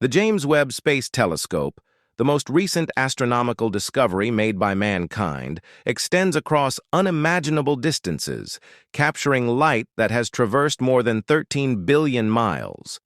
The James Webb Space Telescope, the most recent astronomical discovery made by mankind, extends across unimaginable distances, capturing light that has traversed more than 13 billion miles.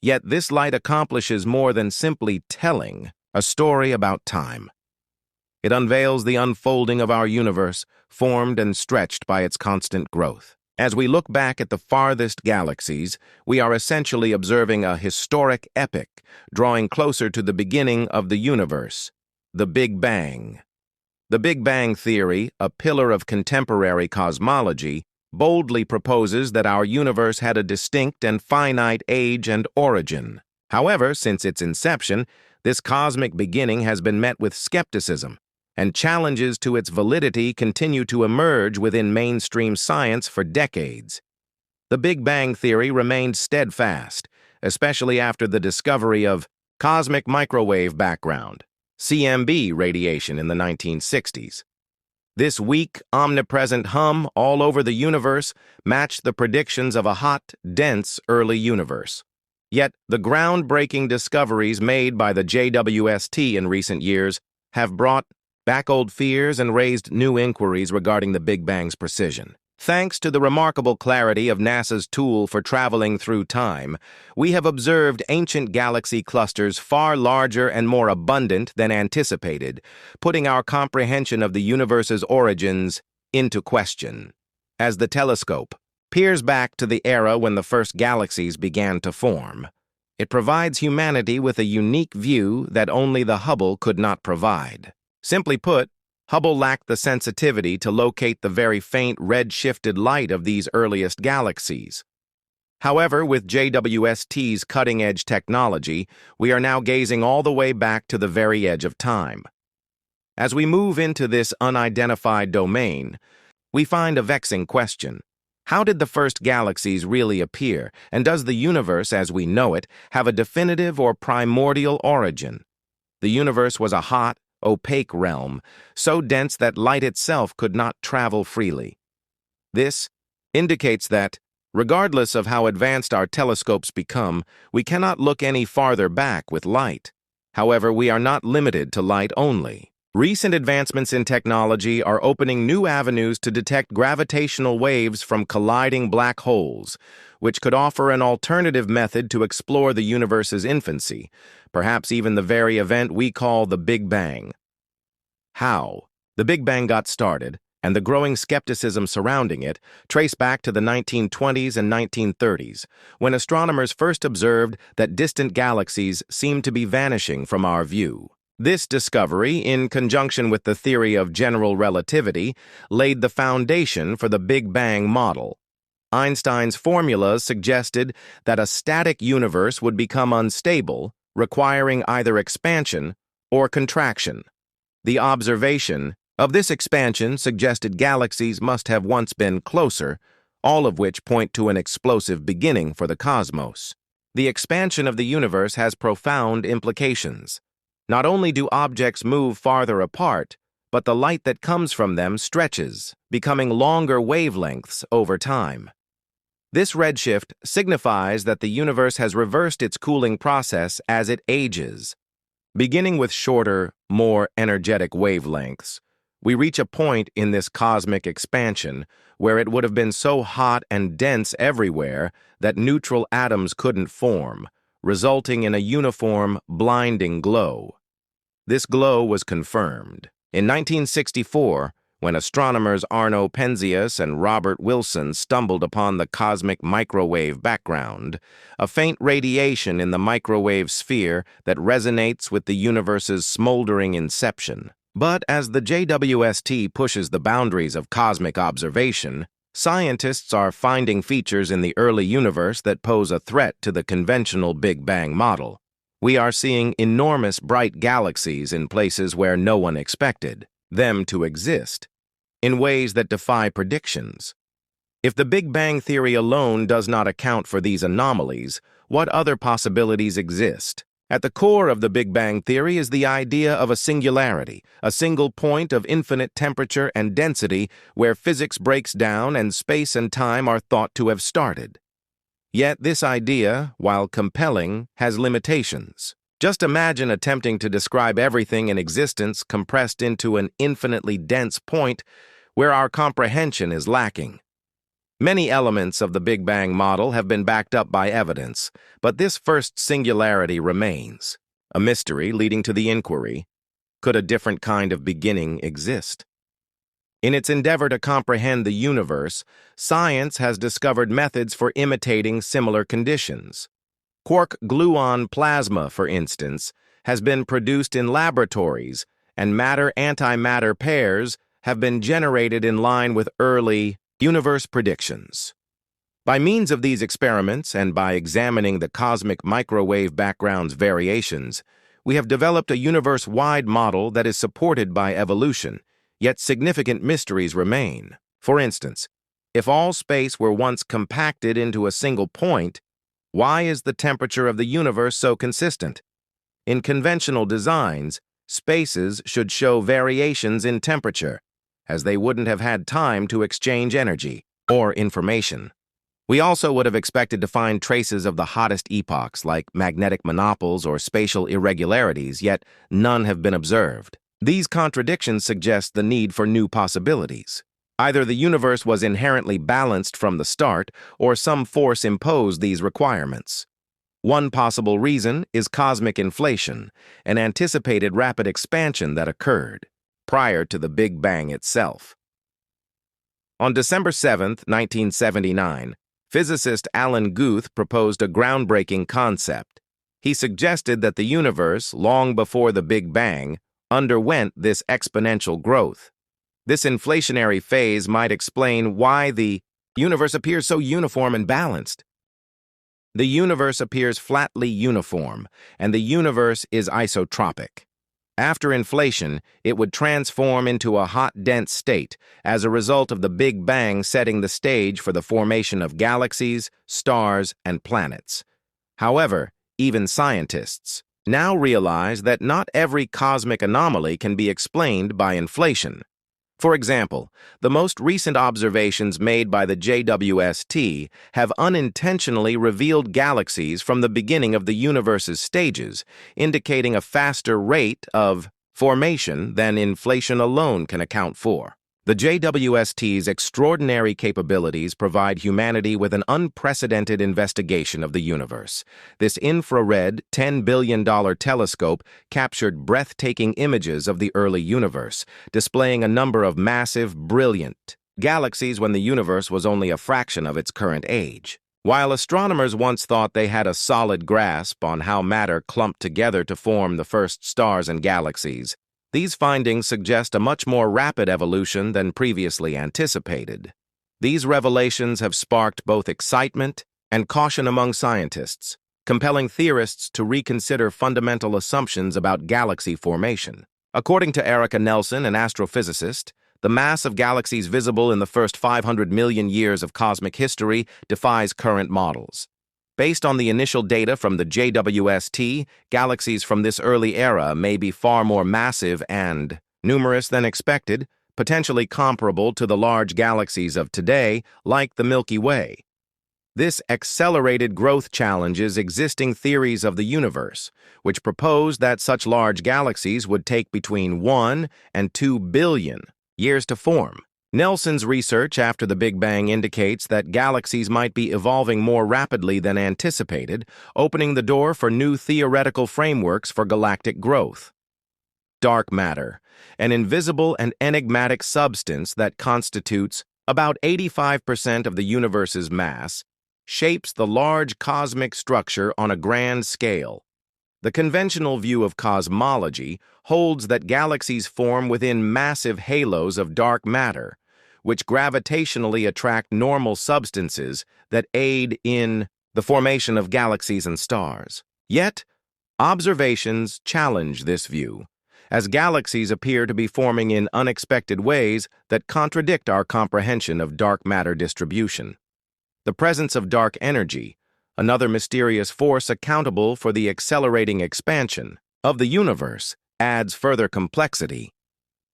Yet this light accomplishes more than simply telling a story about time. It unveils the unfolding of our universe, formed and stretched by its constant growth. As we look back at the farthest galaxies, we are essentially observing a historic epic, drawing closer to the beginning of the universe, the Big Bang. The Big Bang theory, a pillar of contemporary cosmology, boldly proposes that our universe had a distinct and finite age and origin. However, since its inception, this cosmic beginning has been met with skepticism, and challenges to its validity continue to emerge within mainstream science for decades. The Big Bang theory remained steadfast, especially after the discovery of cosmic microwave background, CMB radiation in the 1960s. This weak, omnipresent hum all over the universe matched the predictions of a hot, dense early universe. Yet, the groundbreaking discoveries made by the JWST in recent years have brought back old fears and raised new inquiries regarding the Big Bang's precision. Thanks to the remarkable clarity of NASA's tool for traveling through time, we have observed ancient galaxy clusters far larger and more abundant than anticipated, putting our comprehension of the universe's origins into question. As the telescope peers back to the era when the first galaxies began to form, it provides humanity with a unique view that only the Hubble could not provide. Simply put, Hubble lacked the sensitivity to locate the very faint red-shifted light of these earliest galaxies. However, with JWST's cutting-edge technology, we are now gazing all the way back to the very edge of time. As we move into this unidentified domain, we find a vexing question. How did the first galaxies really appear, and does the universe, as we know it, have a definitive or primordial origin? The universe was a hot, opaque realm, so dense that light itself could not travel freely. This indicates that, regardless of how advanced our telescopes become, we cannot look any farther back with light. However, we are not limited to light only. Recent advancements in technology are opening new avenues to detect gravitational waves from colliding black holes, which could offer an alternative method to explore the universe's infancy, perhaps even the very event we call the Big Bang. How the Big Bang got started, and the growing skepticism surrounding it, trace back to the 1920s and 1930s, when astronomers first observed that distant galaxies seemed to be vanishing from our view. This discovery, in conjunction with the theory of general relativity, laid the foundation for the Big Bang model. Einstein's formulas suggested that a static universe would become unstable, requiring either expansion or contraction. The observation of this expansion suggested galaxies must have once been closer, all of which point to an explosive beginning for the cosmos. The expansion of the universe has profound implications. Not only do objects move farther apart, but the light that comes from them stretches, becoming longer wavelengths over time. This redshift signifies that the universe has reversed its cooling process as it ages. Beginning with shorter, more energetic wavelengths, we reach a point in this cosmic expansion where it would have been so hot and dense everywhere that neutral atoms couldn't form, resulting in a uniform, blinding glow. This glow was confirmed in 1964 when astronomers Arno Penzias and Robert Wilson stumbled upon the cosmic microwave background, a faint radiation in the microwave sphere that resonates with the universe's smoldering inception. But as the JWST pushes the boundaries of cosmic observation, scientists are finding features in the early universe that pose a threat to the conventional Big Bang model. We are seeing enormous bright galaxies in places where no one expected them to exist, in ways that defy predictions. If the Big Bang theory alone does not account for these anomalies, what other possibilities exist? At the core of the Big Bang theory is the idea of a singularity, a single point of infinite temperature and density where physics breaks down and space and time are thought to have started. Yet this idea, while compelling, has limitations. Just imagine attempting to describe everything in existence compressed into an infinitely dense point where our comprehension is lacking. Many elements of the Big Bang model have been backed up by evidence, but this first singularity remains, a mystery leading to the inquiry: could a different kind of beginning exist? In its endeavor to comprehend the universe, science has discovered methods for imitating similar conditions. Quark-gluon plasma, for instance, has been produced in laboratories, and matter-antimatter pairs have been generated in line with early universe predictions. By means of these experiments and by examining the cosmic microwave background's variations, we have developed a universe-wide model that is supported by evolution, yet significant mysteries remain. For instance, if all space were once compacted into a single point, why is the temperature of the universe so consistent? In conventional designs, spaces should show variations in temperature, as they wouldn't have had time to exchange energy or information. We also would have expected to find traces of the hottest epochs, like magnetic monopoles or spatial irregularities, yet none have been observed. These contradictions suggest the need for new possibilities. Either the universe was inherently balanced from the start, or some force imposed these requirements. One possible reason is cosmic inflation, an anticipated rapid expansion that occurred prior to the Big Bang itself. On December 7, 1979, physicist Alan Guth proposed a groundbreaking concept. He suggested that the universe, long before the Big Bang, underwent this exponential growth. This inflationary phase might explain why the universe appears so uniform and balanced. The universe appears flatly uniform, and the universe is isotropic. After inflation, it would transform into a hot, dense state as a result of the Big Bang setting the stage for the formation of galaxies, stars, and planets. However, even scientists now realize that not every cosmic anomaly can be explained by inflation. For example, the most recent observations made by the JWST have unintentionally revealed galaxies from the beginning of the universe's stages, indicating a faster rate of formation than inflation alone can account for. The JWST's extraordinary capabilities provide humanity with an unprecedented investigation of the universe. This infrared, $10 billion telescope captured breathtaking images of the early universe, displaying a number of massive, brilliant galaxies when the universe was only a fraction of its current age. While astronomers once thought they had a solid grasp on how matter clumped together to form the first stars and galaxies, these findings suggest a much more rapid evolution than previously anticipated. These revelations have sparked both excitement and caution among scientists, compelling theorists to reconsider fundamental assumptions about galaxy formation. According to Erica Nelson, an astrophysicist, the mass of galaxies visible in the first 500 million years of cosmic history defies current models. Based on the initial data from the JWST, galaxies from this early era may be far more massive and numerous than expected, potentially comparable to the large galaxies of today, like the Milky Way. This accelerated growth challenges existing theories of the universe, which propose that such large galaxies would take between 1 and 2 billion years to form. Nelson's research after the Big Bang indicates that galaxies might be evolving more rapidly than anticipated, opening the door for new theoretical frameworks for galactic growth. Dark matter, an invisible and enigmatic substance that constitutes about 85% of the universe's mass, shapes the large cosmic structure on a grand scale. The conventional view of cosmology holds that galaxies form within massive halos of dark matter, which gravitationally attract normal substances that aid in the formation of galaxies and stars. Yet, observations challenge this view, as galaxies appear to be forming in unexpected ways that contradict our comprehension of dark matter distribution. The presence of dark energy, another mysterious force accountable for the accelerating expansion of the universe, adds further complexity.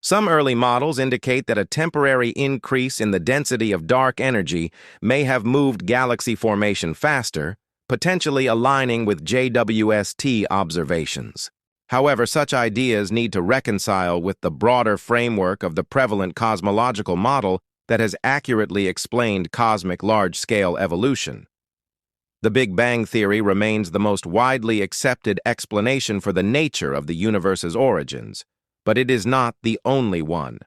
Some early models indicate that a temporary increase in the density of dark energy may have moved galaxy formation faster, potentially aligning with JWST observations. However, such ideas need to reconcile with the broader framework of the prevalent cosmological model that has accurately explained cosmic large-scale evolution. The Big Bang theory remains the most widely accepted explanation for the nature of the universe's origins, but it is not the only one.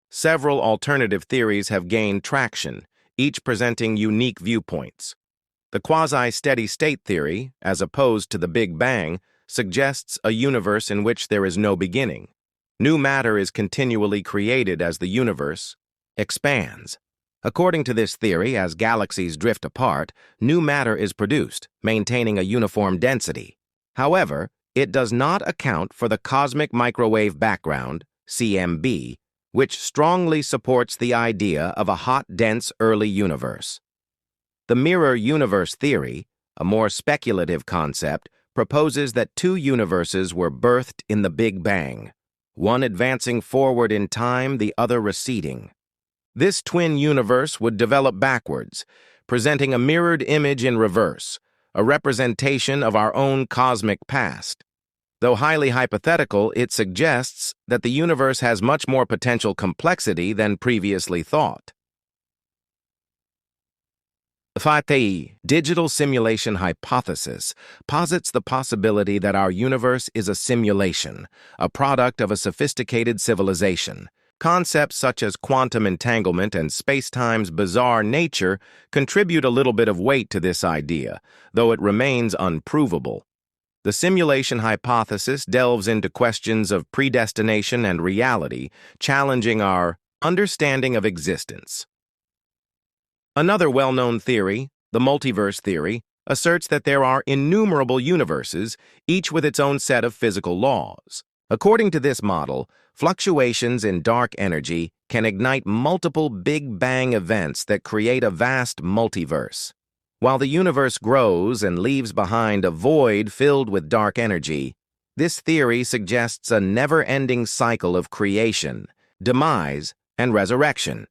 Several alternative theories have gained traction, each presenting unique viewpoints. The quasi-steady-state theory, as opposed to the Big Bang, suggests a universe in which there is no beginning. New matter is continually created as the universe expands. According to this theory, as galaxies drift apart, new matter is produced, maintaining a uniform density. However, it does not account for the cosmic microwave background, CMB, which strongly supports the idea of a hot, dense early universe. The mirror universe theory, a more speculative concept, proposes that two universes were birthed in the Big Bang, one advancing forward in time, the other receding. This twin universe would develop backwards, presenting a mirrored image in reverse, a representation of our own cosmic past. Though highly hypothetical, it suggests that the universe has much more potential complexity than previously thought. The 5T digital simulation hypothesis posits the possibility that our universe is a simulation, a product of a sophisticated civilization. Concepts such as quantum entanglement and space-time's bizarre nature contribute a little bit of weight to this idea, though it remains unprovable. The simulation hypothesis delves into questions of predestination and reality, challenging our understanding of existence. Another well-known theory, the multiverse theory, asserts that there are innumerable universes, each with its own set of physical laws. According to this model, fluctuations in dark energy can ignite multiple Big Bang events that create a vast multiverse. While the universe grows and leaves behind a void filled with dark energy, this theory suggests a never-ending cycle of creation, demise, and resurrection.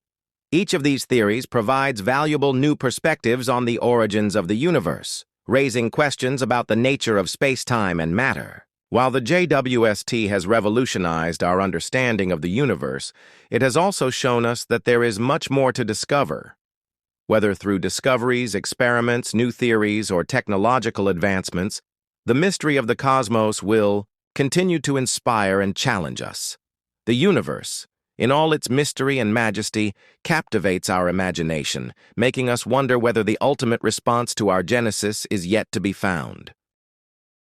Each of these theories provides valuable new perspectives on the origins of the universe, raising questions about the nature of space-time and matter. While the JWST has revolutionized our understanding of the universe, it has also shown us that there is much more to discover. Whether through discoveries, experiments, new theories, or technological advancements, the mystery of the cosmos will continue to inspire and challenge us. The universe, in all its mystery and majesty, captivates our imagination, making us wonder whether the ultimate response to our genesis is yet to be found.